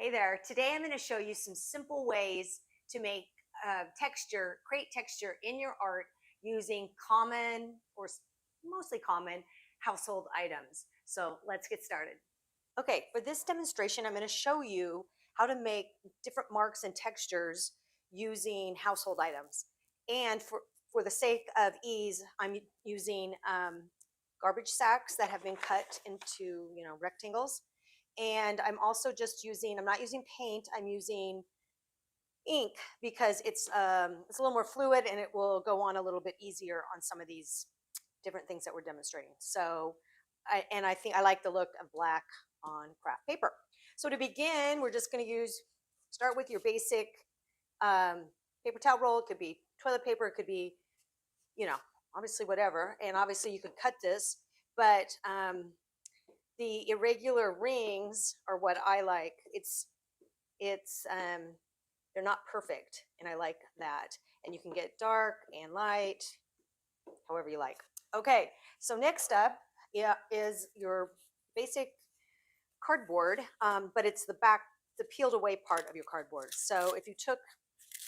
Hey there. Today I'm going to show you some simple ways to make create texture in your art using common or mostly common household items. So let's get started. Okay, for this demonstration, I'm going to show you how to make different marks and textures using household items. And for the sake of ease, I'm using garbage sacks that have been cut into, rectangles. And I'm also just I'm not using paint, I'm using ink because it's a little more fluid and it will go on a little bit easier on some of these different things that we're demonstrating. So, I think I like the look of black on craft paper. So to begin, we're just going to start with your basic um, paper towel roll. It could be toilet paper, it could be, you know, obviously whatever. And obviously you could cut this, but the irregular rings are what I like. It's they're not perfect, and I like that. And you can get dark and light, however you like. Okay, so next up, is your basic cardboard, but it's the peeled away part of your cardboard. So if you took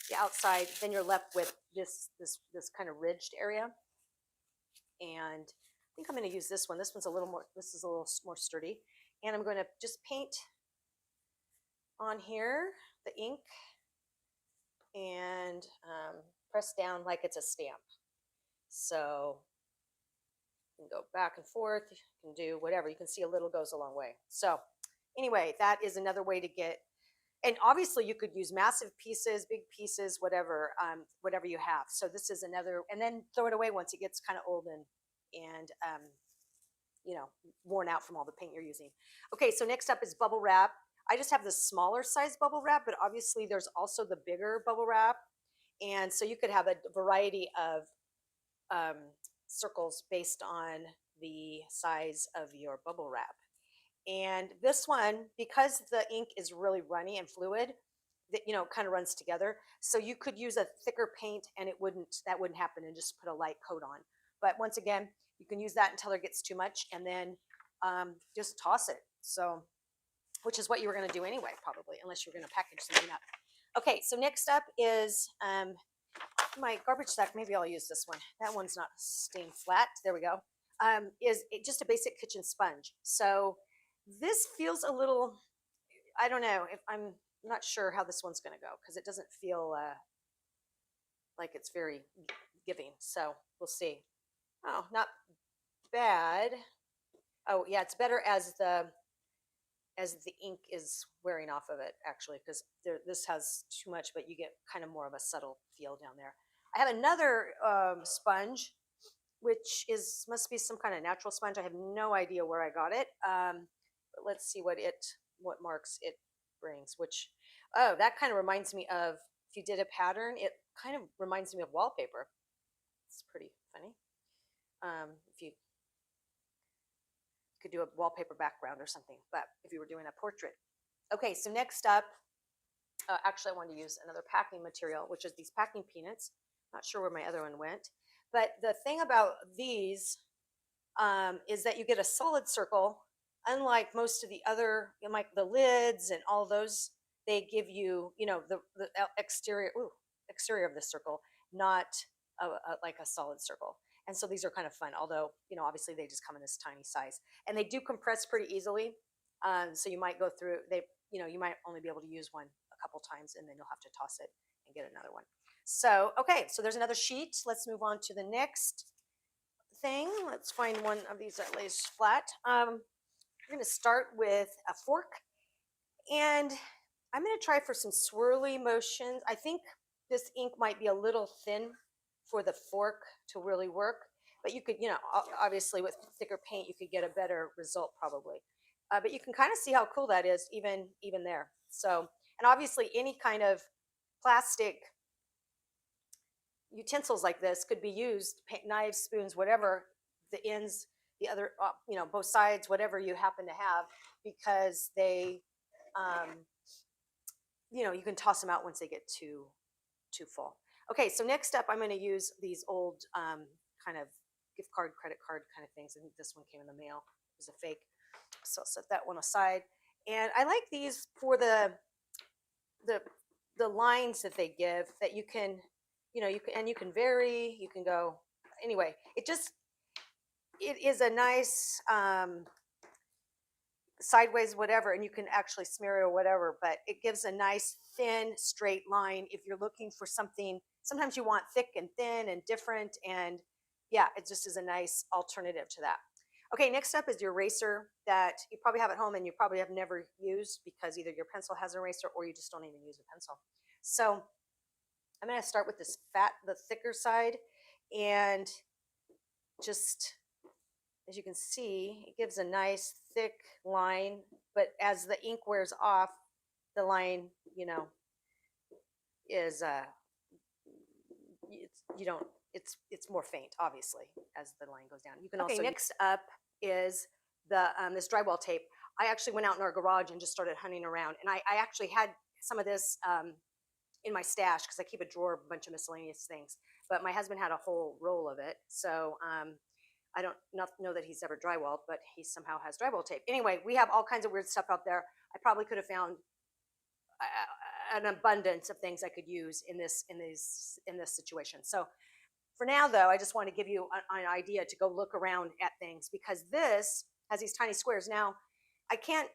the outside, then you're left with this kind of ridged area. And I think I'm going to use this one. This is a little more sturdy. And I'm going to just paint on here the ink and press down like it's a stamp. So you can go back and forth, you can do whatever. You can see a little goes a long way. So anyway, that is another way to get, and obviously you could use massive pieces, big pieces, whatever you have. So this is another, and then throw it away once it gets kind of old and worn out from all the paint you're using. Okay, so next up is bubble wrap. I just have the smaller size bubble wrap, but obviously there's also the bigger bubble wrap. And so you could have a variety of circles based on the size of your bubble wrap. And this one, because the ink is really runny and fluid, that kind of runs together. So you could use a thicker paint and that wouldn't happen, and just put a light coat on. But once again, you can use that until it gets too much, and then just toss it. So, which is what you were going to do anyway, probably, unless you're going to package something up. Okay, so next up is my garbage sack. Maybe I'll use this one. That one's not staying flat. There we go. Is just a basic kitchen sponge. So this feels a little, I don't know, if I'm not sure how this one's going to go, because it doesn't feel like it's very giving. So we'll see. Oh, not bad. Oh yeah, it's better as the ink is wearing off of it, actually, because this has too much, but you get kind of more of a subtle feel down there. I have another sponge, which must be some kind of natural sponge. I have no idea where I got it. But let's see what marks it brings. That kind of reminds me of, if you did a pattern, it kind of reminds me of wallpaper. It's pretty funny. If you could do a wallpaper background or something, but if you were doing a portrait. Okay, so next up, actually I wanted to use another packing material, which is these packing peanuts. Not sure where my other one went, but the thing about these is that you get a solid circle. Unlike most of the other, like the lids and all those, they give you, the exterior of the circle, not like a solid circle. And so these are kind of fun, although, obviously they just come in this tiny size, and they do compress pretty easily. So you might go through, you might only be able to use one a couple times, and then you'll have to toss it and get another one. So, okay, so there's another sheet. Let's move on to the next thing. Let's find one of these that lays flat. We're going to start with a fork, and I'm going to try for some swirly motions. I think this ink might be a little thin for the fork to really work, but you could, obviously with thicker paint, you could get a better result probably. But you can kind of see how cool that is even there. So, and obviously any kind of plastic utensils like this could be used, knives, spoons, whatever, the ends, the other, both sides, whatever you happen to have, because they, you can toss them out once they get too full. Okay, so next up, I'm going to use these old kind of gift card, credit card kind of things. I think this one came in the mail. It was a fake. So I'll set that one aside. And I like these for the the the lines that they give that you can, you can vary, you can go anyway. It is a nice sideways whatever, and you can actually smear it or whatever, but it gives a nice thin straight line if you're looking for something. Sometimes you want thick and thin and different, and yeah, it just is a nice alternative to that. Okay, next up is your eraser that you probably have at home and you probably have never used because either your pencil has an eraser or you just don't even use a pencil. So I'm going to start with the thicker side, and just as you can see, it gives a nice thick line, but as the ink wears off, the line, is you don't it's more faint, obviously, as the line goes down. You can also next up is the this drywall tape. I actually went out in our garage and just started hunting around, and I actually had some of this in my stash because I keep a drawer of a bunch of miscellaneous things. But my husband had a whole roll of it, so I don't know that he's ever drywalled, but he somehow has drywall tape. Anyway, we have all kinds of weird stuff out there. I probably could have found an abundance of things I could use in this situation. So for now, though, I just want to give you an idea to go look around at things, because this has these tiny squares. Now, I can't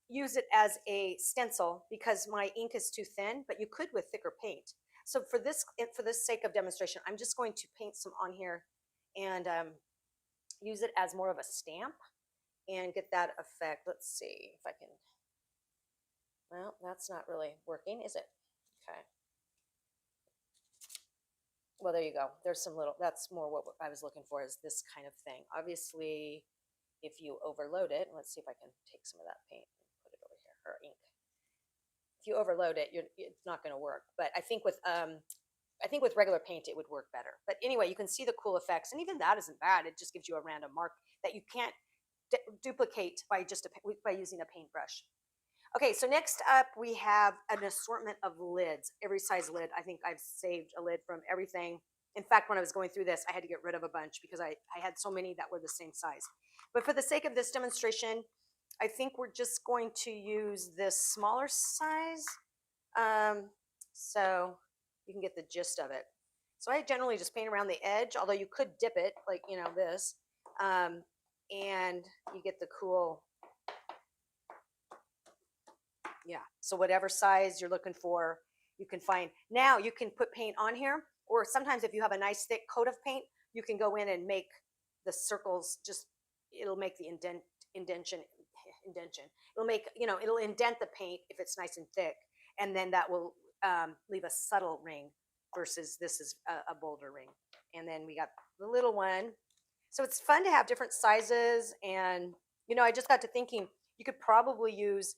use it as a stencil because my ink is too thin, but you could with thicker paint. So for this sake of demonstration, I'm just going to paint some on here and use it as more of a stamp and get that effect. Let's see if I can. Well, that's not really working, is it? Okay. Well, there you go. There's some little, that's more what I was looking for, is this kind of thing. Obviously, if you overload it, let's see if I can take some of that paint and put it over here, or ink. If you overload it, it's not going to work. But I think with regular paint, it would work better. But anyway, you can see the cool effects, and even that isn't bad. It just gives you a random mark that you can't duplicate by using a paintbrush. Okay, so next up we have an assortment of lids, every size lid. I think I've saved a lid from everything. In fact, when I was going through this, I had to get rid of a bunch because I had so many that were the same size. But for the sake of this demonstration, I think we're just going to use this smaller size, so you can get the gist of it. So I generally just paint around the edge, although you could dip it like, this, and you get the cool. Yeah, so whatever size you're looking for, you can find. Now you can put paint on here, or sometimes if you have a nice thick coat of paint, you can go in and make the circles, it'll make the indentation. It'll make, it'll indent the paint if it's nice and thick, and then that will leave a subtle ring versus this is a bolder ring. And then we got the little one. So it's fun to have different sizes, and, I just got to thinking, you could probably use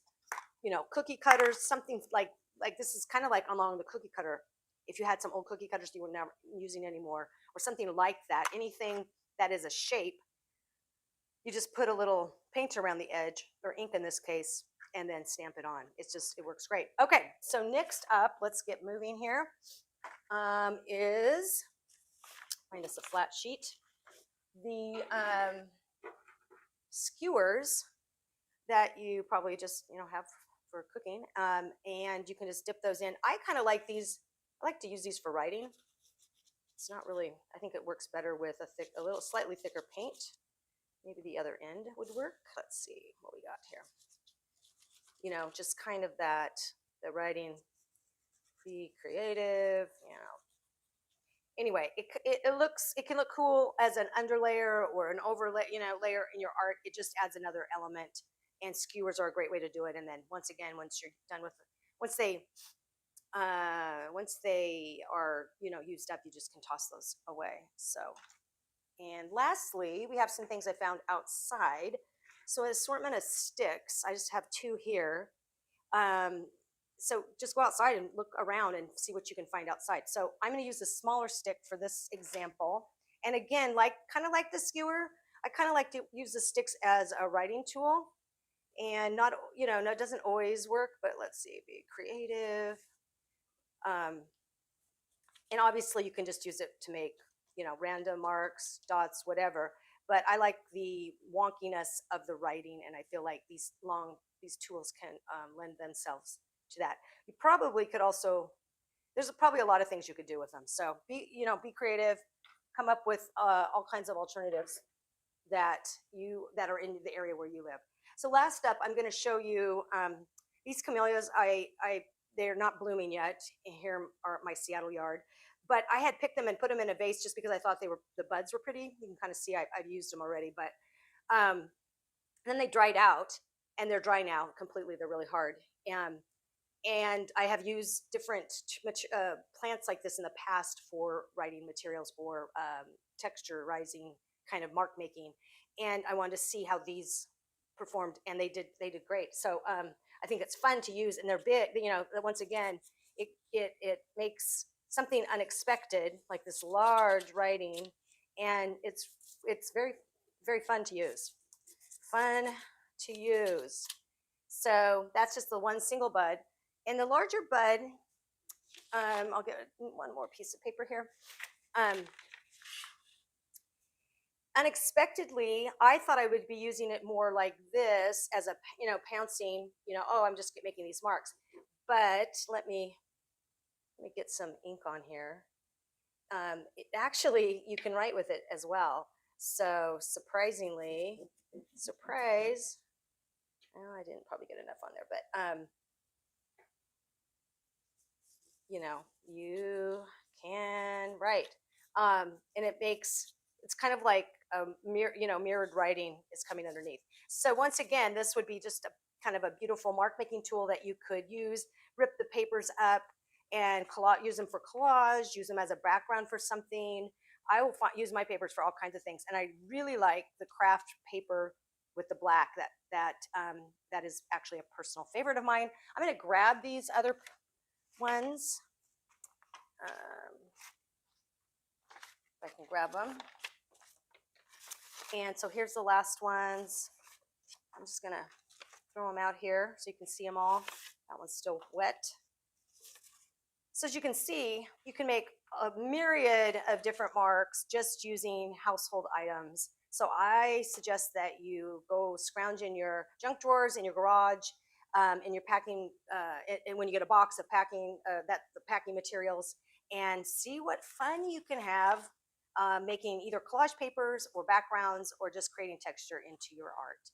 cookie cutters, something like this is kind of like along the cookie cutter. If you had some old cookie cutters you were never using anymore, or something like that, anything that is a shape, you just put a little paint around the edge, or ink in this case, and then stamp it on. It works great. Okay, so next up, let's get moving here, is find us a flat sheet. The skewers that you probably just have for cooking, and you can just dip those in. I kind of like these. I like to use these for writing. It's not really, I think it works better with a little slightly thicker paint. Maybe the other end would work. Let's see what we got here. Just kind of the writing, be creative. Anyway, it can look cool as an underlayer or an overlay, layer in your art. It just adds another element. And skewers are a great way to do it. And then once you're done with once they are used up, you just can toss those away. So, and lastly, we have some things I found outside. So an assortment of sticks. I just have 2 here. So just go outside and look around and see what you can find outside. So I'm going to use a smaller stick for this example. And again, kind of like the skewer, I kind of like to use the sticks as a writing tool. And not, no, it doesn't always work, but let's see, be creative. And obviously you can just use it to make, random marks, dots, whatever. But I like the wonkiness of the writing, and I feel like these tools can lend themselves to that. You probably could also, there's probably a lot of things you could do with them. So be creative, come up with all kinds of alternatives that are in the area where you live. So last up, I'm going to show you these camellias. They're not blooming yet here are my Seattle yard, but I had picked them and put them in a vase just because I thought the buds were pretty. You can kind of see I've used them already, but then they dried out, and they're dry now completely. They're really hard. And I have used different plants like this in the past for writing materials or texturizing kind of mark making. And I wanted to see how these performed, and they did great. So I think it's fun to use, and they're big. Once again, it makes something unexpected like this large writing, and it's very very fun to use. Fun to use. So that's just the one single bud. And the larger bud, I'll get one more piece of paper here. Unexpectedly, I thought I would be using it more like this as a, pouncing, oh, I'm just making these marks. But let me get some ink on here. Actually, you can write with it as well. So surprisingly, surprise, oh, I didn't probably get enough on there, but you can write, and it's kind of like mirrored writing is coming underneath. So once again, this would be just a kind of a beautiful mark making tool that you could use. Rip the papers up and use them for collage, use them as a background for something. I will use my papers for all kinds of things, and I really like the kraft paper with the black. That is actually a personal favorite of mine. I'm going to grab these other ones. If I can grab them. And so here's the last ones. I'm just going to throw them out here so you can see them all. That one's still wet. So as you can see, you can make a myriad of different marks just using household items. So I suggest that you go scrounge in your junk drawers, in your garage, in your packing, and when you get a box of packing, the packing materials, and see what fun you can have making either collage papers or backgrounds or just creating texture into your art.